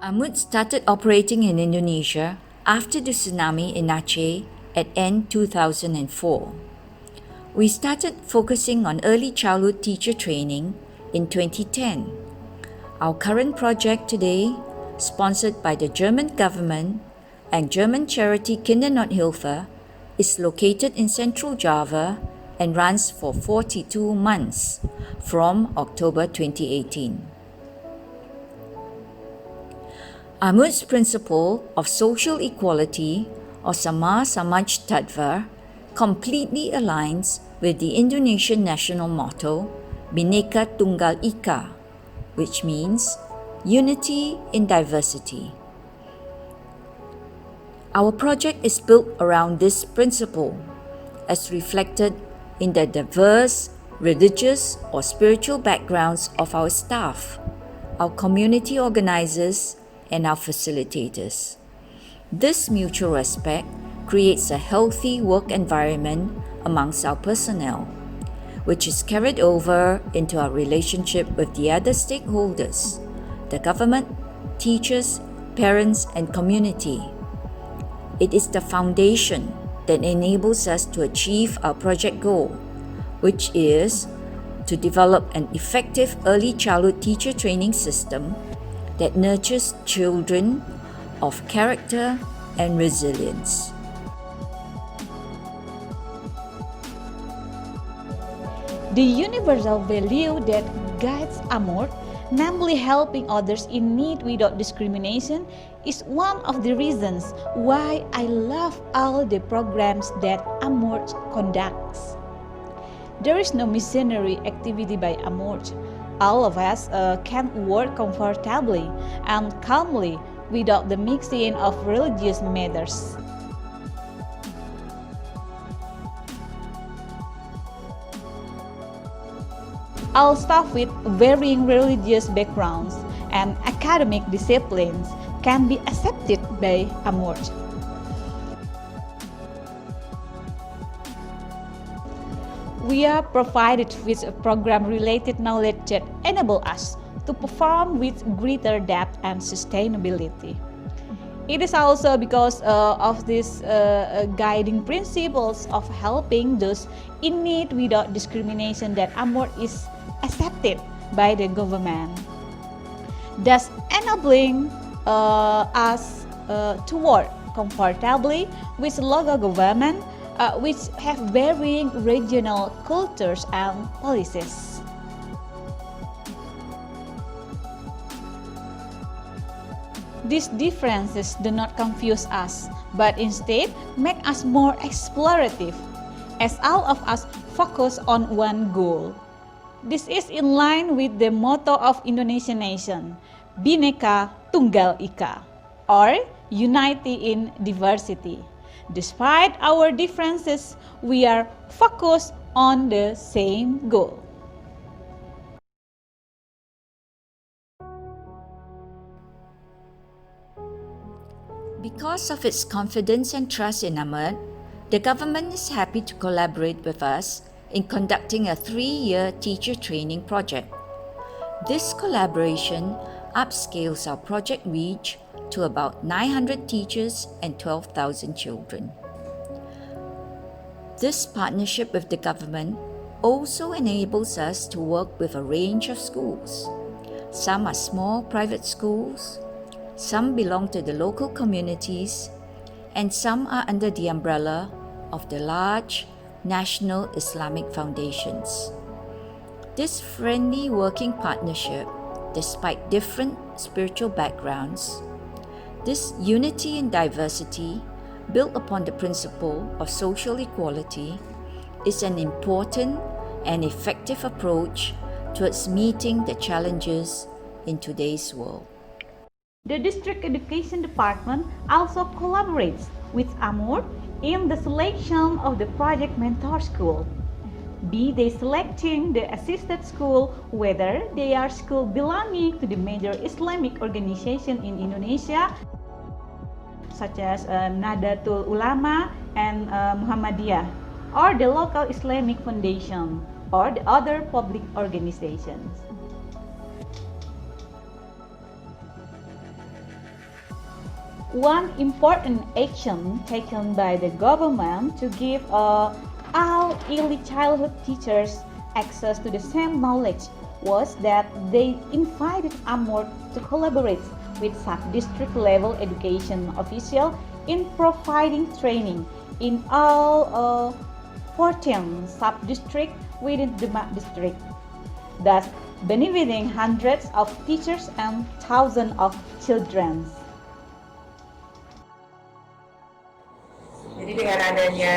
AMURT started operating in Indonesia after the tsunami in Aceh at end 2004. We started focusing on early childhood teacher training in 2010. Our current project today, sponsored by the German government and German charity Kindernothilfe, is located in Central Java and runs for 42 months from October 2018. AMURT's principle of social equality, or Sama Samaj Tattva, completely aligns with the Indonesian national motto, Bhinneka Tunggal Ika, which means unity in diversity. Our project is built around this principle, as reflected in the diverse religious or spiritual backgrounds of our staff, our community organizers, and our facilitators. This mutual respect creates a healthy work environment amongst our personnel, which is carried over into our relationship with the other stakeholders, the government, teachers, parents, and community. It is the foundation that enables us to achieve our project goal, which is to develop an effective early childhood teacher training system that nurtures children of character and resilience. The universal value that guides AMURT, namely helping others in need without discrimination, is one of the reasons why I love all the programs that AMURT conducts. There is no missionary activity by AMURT. All of us can work comfortably and calmly without the mixing of religious matters. All staff with varying religious backgrounds and academic disciplines can be accepted by AMURT. We are provided with a program-related knowledge that enable us to perform with greater depth and sustainability. It is also because of these guiding principles of helping those in need without discrimination that AMURT is accepted by the government, thus enabling us to work comfortably with local government which have varying regional cultures and policies. These differences do not confuse us, but instead make us more explorative, as all of us focus on one goal. This is in line with the motto of Indonesian nation, Bhinneka Tunggal Ika, or unity in diversity. Despite our differences, we are focused on the same goal. Because of its confidence and trust in AMURT, the government is happy to collaborate with us in conducting a 3-year teacher training project. This collaboration upscales our project reach to about 900 teachers and 12,000 children. This partnership with the government also enables us to work with a range of schools. Some are small private schools, some belong to the local communities, and some are under the umbrella of the large national Islamic foundations. This friendly working partnership, despite different spiritual backgrounds, this unity in diversity, built upon the principle of social equality, is an important and effective approach towards meeting the challenges in today's world. The District Education Department also collaborates with AMURT in the selection of the project mentor school, be they selecting the assisted school, whether they are school belonging to the major Islamic organization in Indonesia, such as Nahdlatul Ulama and Muhammadiyah, or the local Islamic foundation, or the other public organizations. One important action taken by the government to give all early childhood teachers access to the same knowledge was that they invited AMURT to collaborate with sub-district level education officials in providing training in all 14 sub-districts within the district, thus benefiting hundreds of teachers and thousands of children. Jadi dengan adanya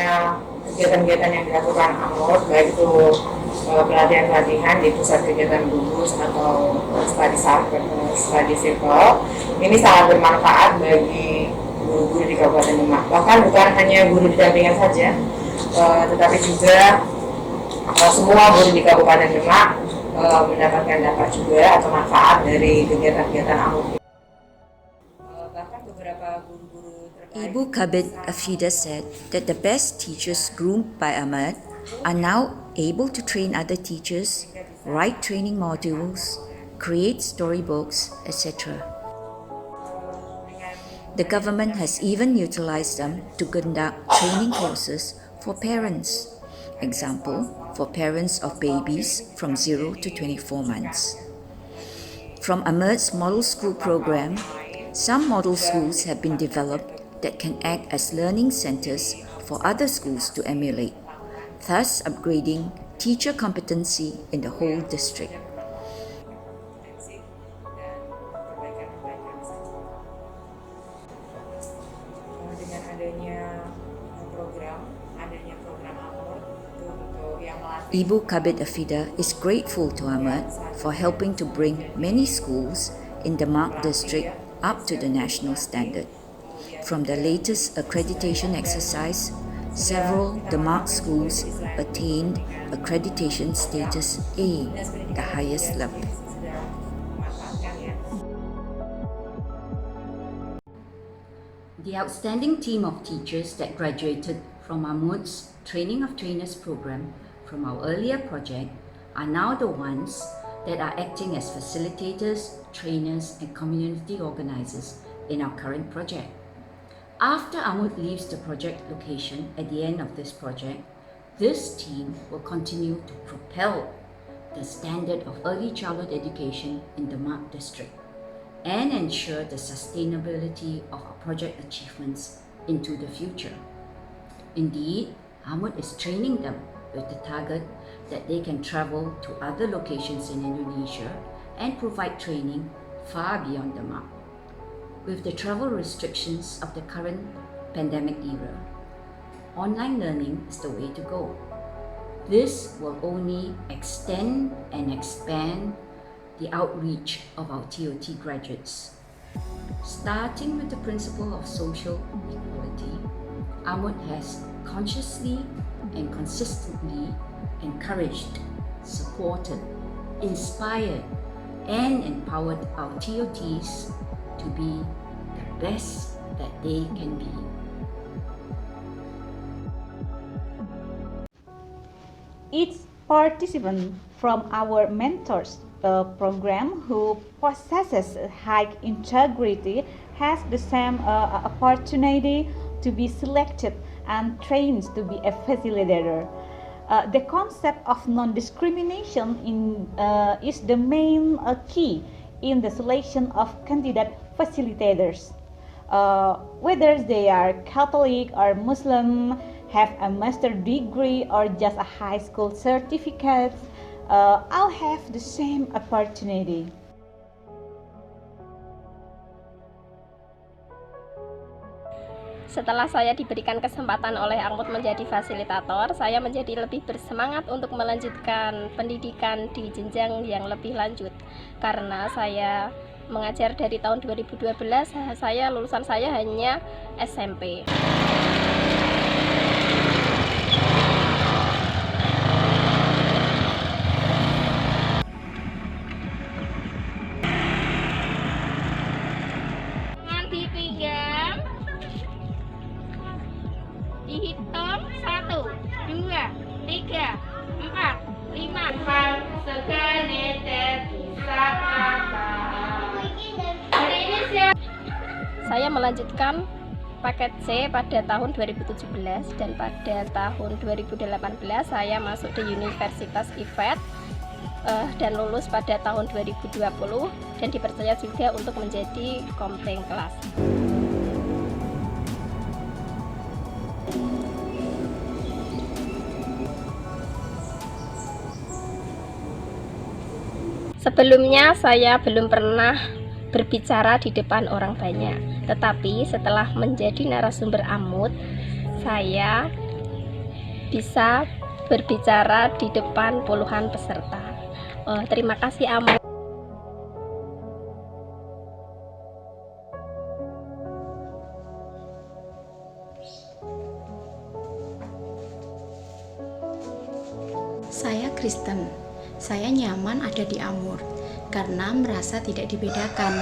kegiatan-kegiatan yang dilakukan AMURT, baik itu pelatihan-pelatihan di pusat kegiatan gugus atau study circle, ini sangat bermanfaat bagi guru-guru di Kabupaten Demak. Bahkan bukan hanya guru di dampingan saja, tetapi juga semua guru di Kabupaten Demak mendapatkan dampak juga atau manfaat dari kegiatan-kegiatan AMURT. Bahkan beberapa guru-guru Ibu Kabit Afida said that the best teachers groomed by AMURT are now able to train other teachers, write training modules, create storybooks, etc. The government has even utilized them to conduct training courses for parents. Example, for parents of babies from 0 to 24 months. From AMURT's model school program, some model schools have been developed that can act as learning centers for other schools to emulate, thus upgrading teacher competency in the whole district. Dengan adanya program AMURT untuk yang melatih Ibu Kabit Afida is grateful to AMURT for helping to bring many schools in the Demak district up to the national standard. From the latest accreditation exercise, several Demak schools attained accreditation status A, the highest level. The outstanding team of teachers that graduated from AMURT's Training of Trainers program from our earlier project are now the ones that are acting as facilitators, trainers, and community organizers in our current project. After AMURT leaves the project location at the end of this project, this team will continue to propel the standard of early childhood education in the Demak district and ensure the sustainability of our project achievements into the future. Indeed, AMURT is training them with the target that they can travel to other locations in Indonesia and provide training far beyond Demak. With the travel restrictions of the current pandemic era, online learning is the way to go. This will only extend and expand the outreach of our TOT graduates. Starting with the principle of social equality, AMURT has consciously and consistently encouraged, supported, inspired, and empowered our TOTs to be the best that they can be. Each participant from our mentors program who possesses high integrity has the same opportunity to be selected and trained to be a facilitator. The concept of non-discrimination is the main key in the selection of candidate facilitators. Whether they are Catholic or Muslim, have a master's degree or just a high school certificate, all have the same opportunity. Setelah saya diberikan kesempatan oleh AMURT menjadi fasilitator, saya menjadi lebih bersemangat untuk melanjutkan pendidikan di jenjang yang lebih lanjut. Karena saya mengajar dari tahun 2012, lulusan saya hanya SMP. Dihitung 1, 2, 3, 4, 5. Sekali bisa apa? Hari ini Saya melanjutkan paket C pada tahun 2017 dan pada tahun 2018 saya masuk di Universitas IFET dan lulus pada tahun 2020 dan dipercaya juga untuk menjadi komting kelas. Sebelumnya saya belum pernah berbicara di depan orang banyak, tetapi setelah menjadi narasumber AMURT, saya bisa berbicara di depan puluhan peserta. Terima kasih AMURT. Saya Kristen. Saya nyaman ada di AMURT karena merasa tidak dibedakan.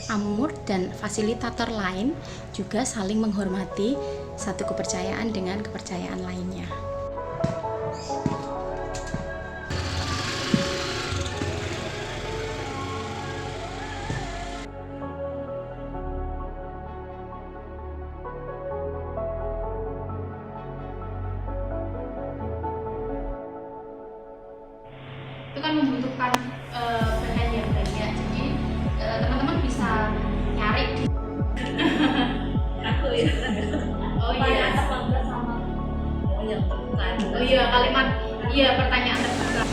AMURT dan fasilitator lain juga saling menghormati satu kepercayaan dengan kepercayaan lainnya. Itu kan membutuhkan bahan yang banyak, jadi teman-teman bisa nyari di aku ya. Oh iya, sama yang terbuka. Oh iya, kalimat iya, pertanyaan terbuka.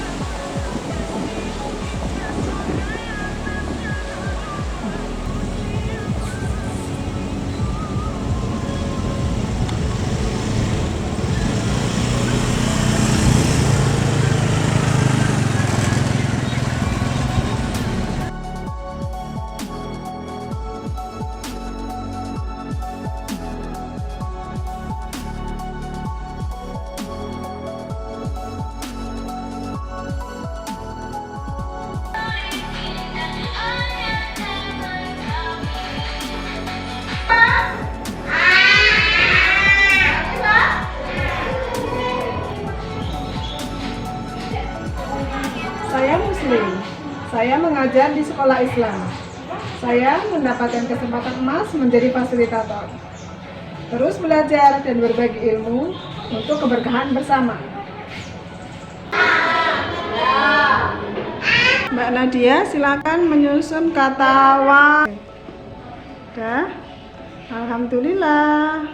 Saya Muslim. Saya mengajar di sekolah Islam. Saya mendapatkan kesempatan emas menjadi fasilitator. Terus belajar dan berbagi ilmu untuk keberkahan bersama. Mbak Nadia, silakan menyusun kata wa. Dah. Alhamdulillah.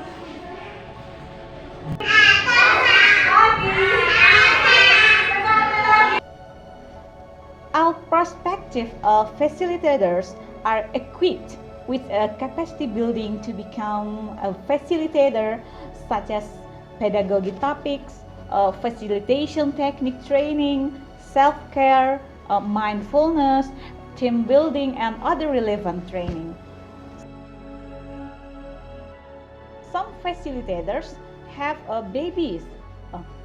Our prospective facilitators are equipped with a capacity building to become a facilitator, such as pedagogy topics, facilitation technique training, self-care, mindfulness, team building, and other relevant training. Some facilitators have babies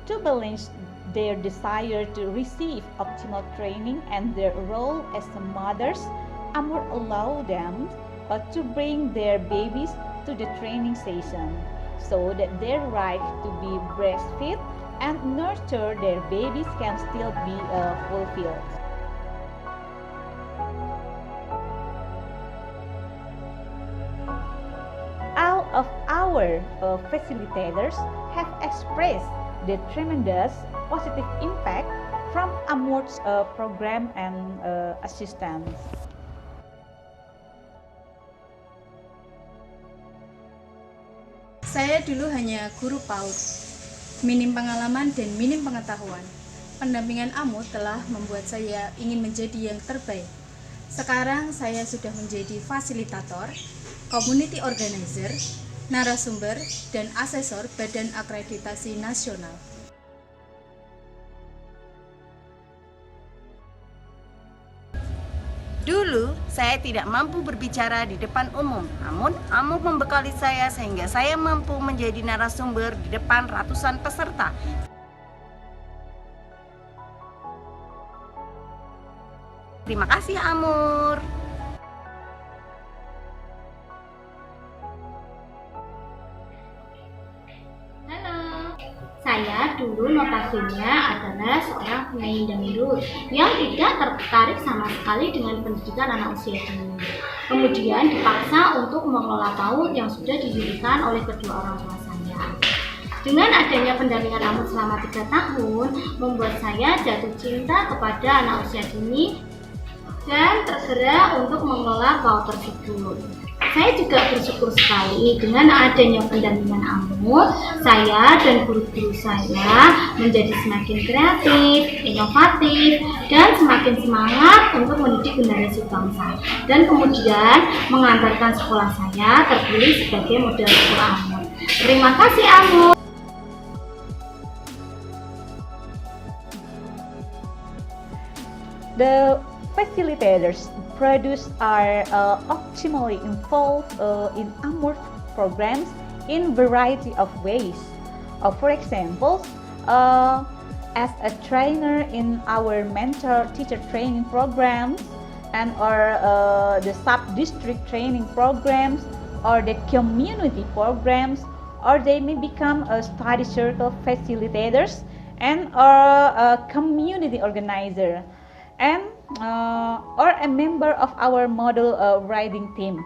to balance their desire to receive optimal training and their role as mothers. AMURT allow them to bring their babies to the training session so that their right to be breastfed and nurture their babies can still be fulfilled. All of our facilitators have expressed the tremendous positive impact from AMURT's program and assistance. Saya dulu hanya guru PAUD, minim pengalaman dan minim pengetahuan. Pendampingan AMURT telah membuat saya ingin menjadi yang terbaik. Sekarang saya sudah menjadi fasilitator, community organizer, narasumber, dan asesor Badan Akreditasi Nasional. Dulu, saya tidak mampu berbicara di depan umum, namun AMURT membekali saya sehingga saya mampu menjadi narasumber di depan ratusan peserta. Terima kasih AMURT. Saya dulu notasinya adalah seorang penyanyi dangdut yang tidak tertarik sama sekali dengan pendidikan anak usia dini. Kemudian dipaksa untuk mengelola PAUD yang sudah didirikan oleh kedua orang tua saya. Dengan adanya pendampingan AMURT selama 3 tahun, membuat saya jatuh cinta kepada anak usia dini dan tergerak untuk mengelola PAUD tersebut. Saya juga bersyukur sekali dengan adanya pendampingan AMURT, saya dan guru-guru saya menjadi semakin kreatif, inovatif, dan semakin semangat untuk mendidik generasi bangsa. Dan kemudian mengantarkan sekolah saya terpilih sebagai model school AMURT. Terima kasih AMURT. The facilitators produced are optimally involved in AMURT programs in variety of ways. For example, as a trainer in our mentor teacher training programs or the sub-district training programs or the community programs, or they may become a study circle facilitators and or a community organizer, and or a member of our model writing team,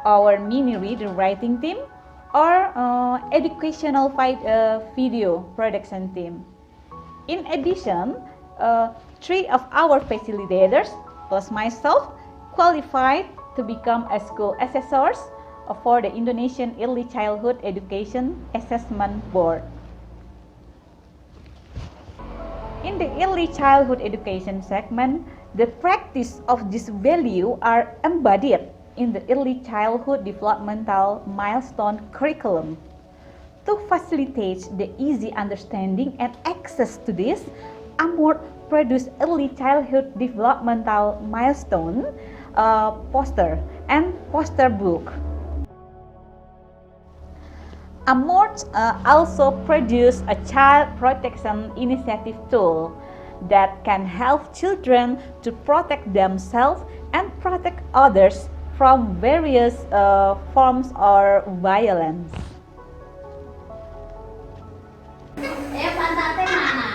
our mini reader writing team, or educational video production team. In addition, 3 of our facilitators plus myself qualified to become a school assessors for the Indonesian Early Childhood Education Assessment Board. In the early childhood education segment, the practice of this value are embodied in the early childhood developmental milestone curriculum. To facilitate the easy understanding and access to this, AMURT produced early childhood developmental milestone poster and poster book. AMURT also produced a child protection initiative tool that can help children to protect themselves and protect others from various forms of violence. Pantatnya mana?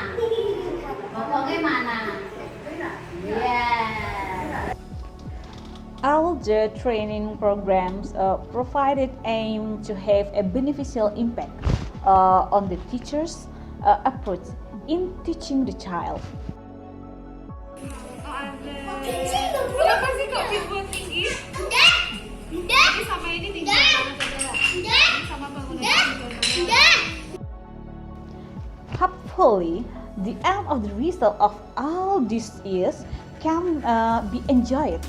Bokongnya mana? All the training programs provided aim to have a beneficial impact on the teacher's approach in teaching the child. Kenapa sih kok dibuat tinggi? Ini sama ini tinggi sama bangunan. Hopefully, the end of the result of all this is can be enjoyed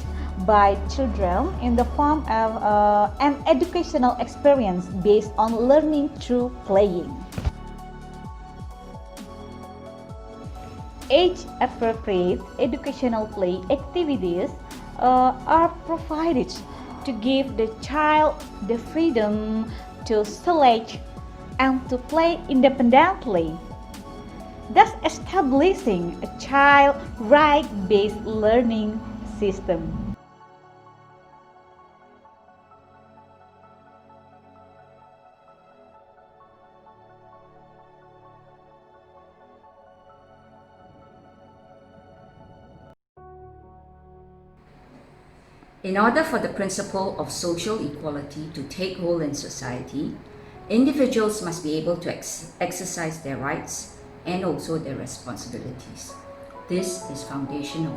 by children in the form of an educational experience based on learning through playing. Age-appropriate educational play activities are provided to give the child the freedom to select and to play independently, thus establishing a child right-based learning system. In order for the principle of social equality to take hold in society, individuals must be able to exercise their rights and also their responsibilities. This is foundational.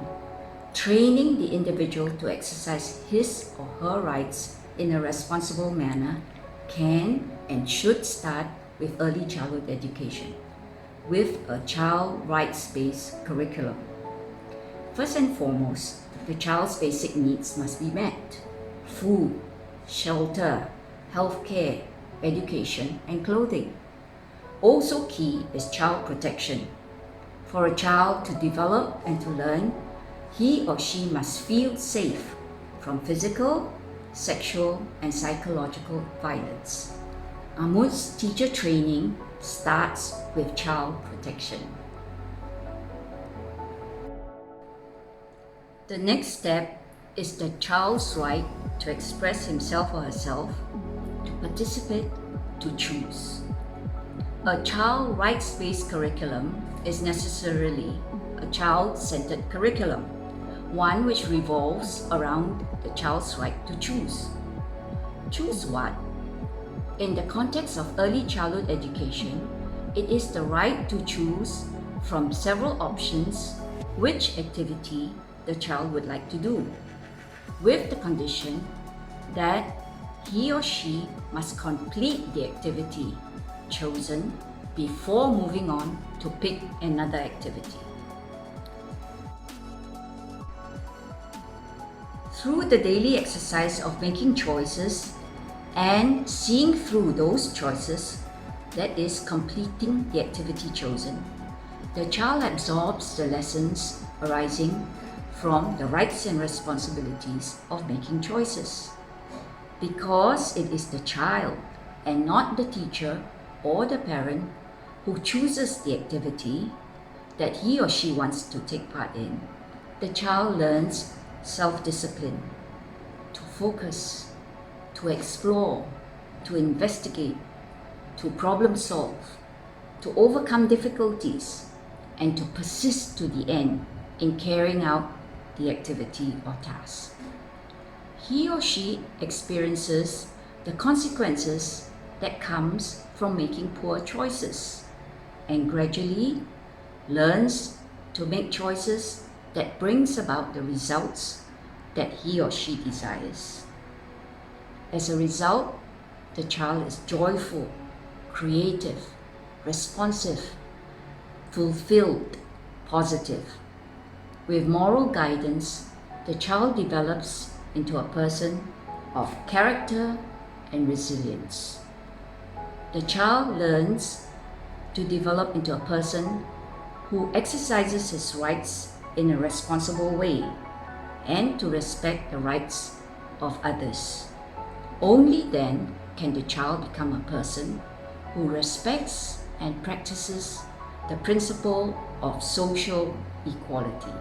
Training the individual to exercise his or her rights in a responsible manner can and should start with early childhood education, with a child rights-based curriculum. First and foremost, the child's basic needs must be met: food, shelter, healthcare, education, and clothing. Also key is child protection. For a child to develop and to learn, he or she must feel safe from physical, sexual, and psychological violence. AMURT's teacher training starts with child protection. The next step is the child's right to express himself or herself, to participate, to choose. A child rights-based curriculum is necessarily a child-centered curriculum one which revolves around the child's right to choose. Choose what? In the context of early childhood education, it is the right to choose from several options which activity the child would like to do, with the condition that he or she must complete the activity chosen before moving on to pick another activity. Through the daily exercise of making choices and seeing through those choices, that is, completing the activity chosen, the child absorbs the lessons arising from the rights and responsibilities of making choices. Because it is the child and not the teacher or the parent who chooses the activity that he or she wants to take part in, the child learns self-discipline, to focus, to explore, to investigate, to problem solve, to overcome difficulties, and to persist to the end in carrying out the activity or task. He or she experiences the consequences that comes from making poor choices and gradually learns to make choices that brings about the results that he or she desires. As a result, the child is joyful, creative, responsive, fulfilled, positive. With moral guidance, the child develops into a person of character and resilience. The child learns to develop into a person who exercises his rights in a responsible way and to respect the rights of others. Only then can the child become a person who respects and practices the principle of social equality.